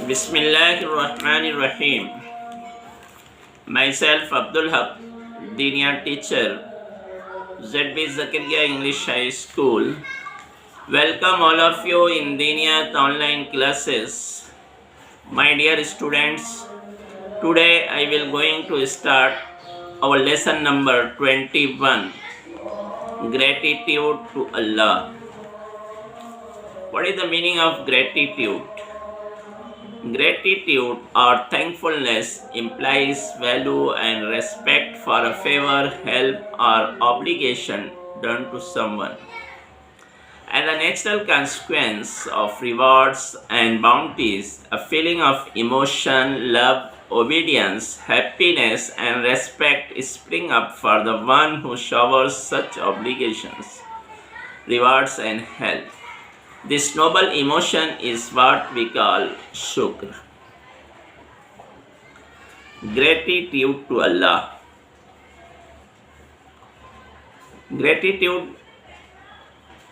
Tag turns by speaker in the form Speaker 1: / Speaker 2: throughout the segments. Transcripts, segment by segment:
Speaker 1: Bismillahirrahmanirrahim. Myself Abdul Haq, Diniya teacher, ZB Zakaria English High School. Welcome all of you in Diniyat online classes. My dear students, today I will going to start our lesson number 21, Gratitude to Allah. What is the meaning of gratitude? Gratitude or thankfulness implies value and respect for a favor, help, or obligation done to someone. As a natural consequence of rewards and bounties, a feeling of emotion, love, obedience, happiness, and respect spring up for the one who showers such obligations, rewards, and help. This noble emotion is what we call shukr. Gratitude to Allah. Gratitude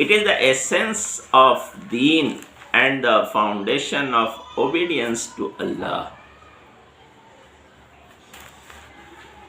Speaker 1: It is the essence of deen and the foundation of obedience to Allah.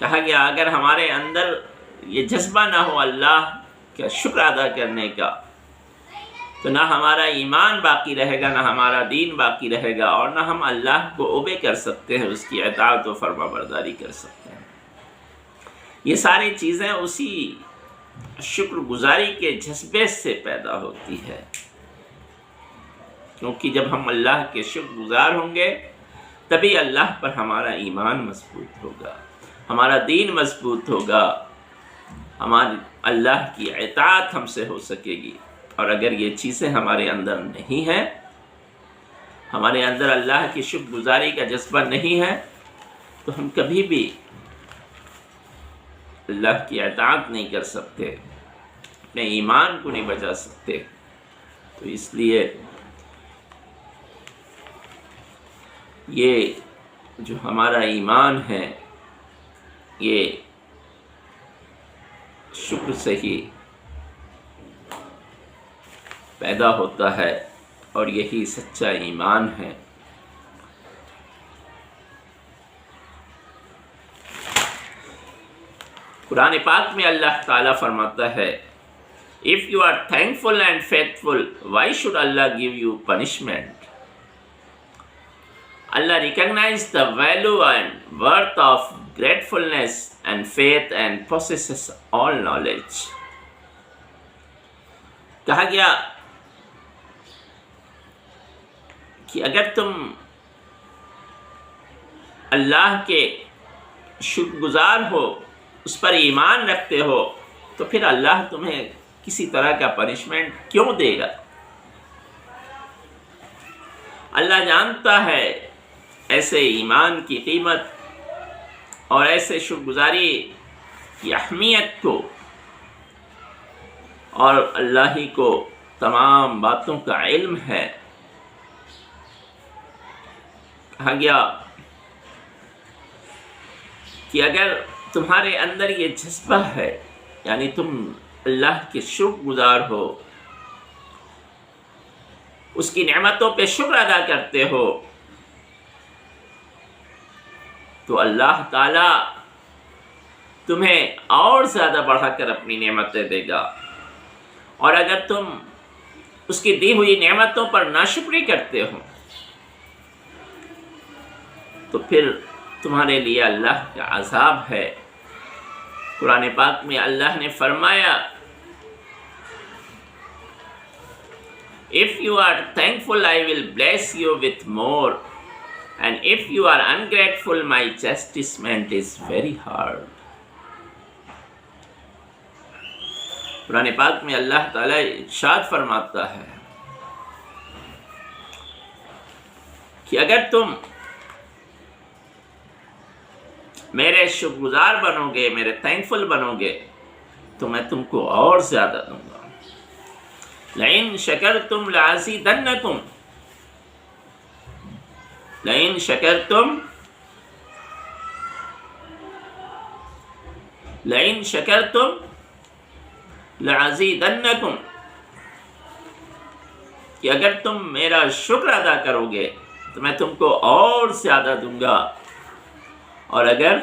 Speaker 1: کہا گیا اگر ہمارے اندر یہ جذبہ نہ ہو اللہ کا شکر ادا کرنے کا تو نہ ہمارا ایمان باقی رہے گا، نہ ہمارا دین باقی رہے گا، اور نہ ہم اللہ کو اوبے کر سکتے ہیں، اس کی اطاعت و فرما برداری کر سکتے ہیں۔ یہ ساری چیزیں اسی شکر گزاری کے جذبے سے پیدا ہوتی ہے، کیونکہ جب ہم اللہ کے شکر گزار ہوں گے تبھی اللہ پر ہمارا ایمان مضبوط ہوگا، ہمارا دین مضبوط ہوگا، ہماری اللہ کی اطاعت ہم سے ہو سکے گی۔ اور اگر یہ چیزیں ہمارے اندر نہیں ہیں، ہمارے اندر اللہ کی شکر گزاری کا جذبہ نہیں ہے، تو ہم کبھی بھی اللہ کی اطاعت نہیں کر سکتے، اپنے ایمان کو نہیں بچا سکتے۔ تو اس لیے یہ جو ہمارا ایمان ہے یہ شکر سے ہی پیدا ہوتا ہے، اور یہی سچا ایمان ہے۔ قرآن پاک میں اللہ تعالیٰ فرماتا ہے If you are thankful and faithful, why should Allah give you punishment? Allah recognizes the value and worth of gratefulness and faith and possesses all knowledge. کہا گیا کہ اگر تم اللہ کے شکر گزار ہو، اس پر ایمان رکھتے ہو، تو پھر اللہ تمہیں کسی طرح کا پنشمنٹ کیوں دے گا؟ اللہ جانتا ہے ایسے ایمان کی قیمت اور ایسے شکر گزاری کی اہمیت کو، اور اللہ ہی کو تمام باتوں کا علم ہے۔ کہا گیا کہ اگر تمہارے اندر یہ جذبہ ہے، یعنی تم اللہ کے شکر گزار ہو، اس کی نعمتوں پہ شکر ادا کرتے ہو، تو اللہ تعالیٰ تمہیں اور زیادہ بڑھا کر اپنی نعمتیں دے گا۔ اور اگر تم اس کی دی ہوئی نعمتوں پر ناشکری کرتے ہو تو پھر تمہارے لیے اللہ کا عذاب ہے۔ قرآن پاک میں اللہ نے فرمایا If you are thankful, I will bless you with more, and if you are ungrateful, my chastisement is very hard. قرآن پاک میں اللہ تعالیٰ ارشاد فرماتا ہے کہ اگر تم میرے شکر گزار بنو گے، میرے تھینکفل بنو گے، تو میں تم کو اور زیادہ دوں گا۔ لئن شکرتم لأزیدنکم، لئن شکرتم لئن شکرتم لأزیدنکم، کہ اگر تم میرا شکر ادا کرو گے تو میں تم کو اور زیادہ دوں گا، اور اگر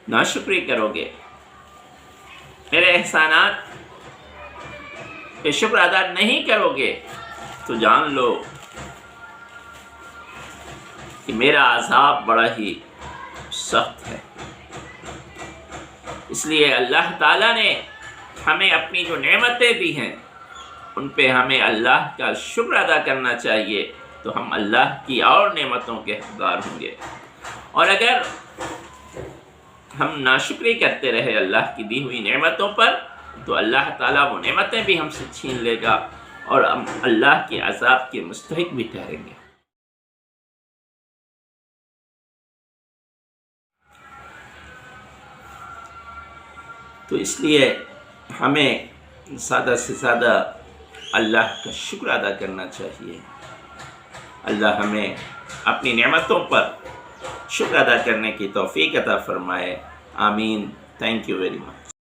Speaker 1: ناشکری کرو گے، میرے احسانات پہ شکر ادا نہیں کرو گے، تو جان لو کہ میرا عذاب بڑا ہی سخت ہے۔ اس لیے اللہ تعالیٰ نے ہمیں اپنی جو نعمتیں دی ہیں ان پہ ہمیں اللہ کا شکر ادا کرنا چاہیے، تو ہم اللہ کی اور نعمتوں کے حقدار ہوں گے۔ اور اگر ہم ناشکری کرتے رہے اللہ کی دی ہوئی نعمتوں پر، تو اللہ تعالیٰ وہ نعمتیں بھی ہم سے چھین لے گا، اور ہم اللہ کے عذاب کے مستحق بھی ٹھہریں گے۔ تو اس لیے ہمیں زیادہ سے زیادہ اللہ کا شکر ادا کرنا چاہیے۔ اللہ ہمیں اپنی نعمتوں پر شکر ادا کرنے کی توفیق عطا فرمائے۔ آمین۔ Thank you very much.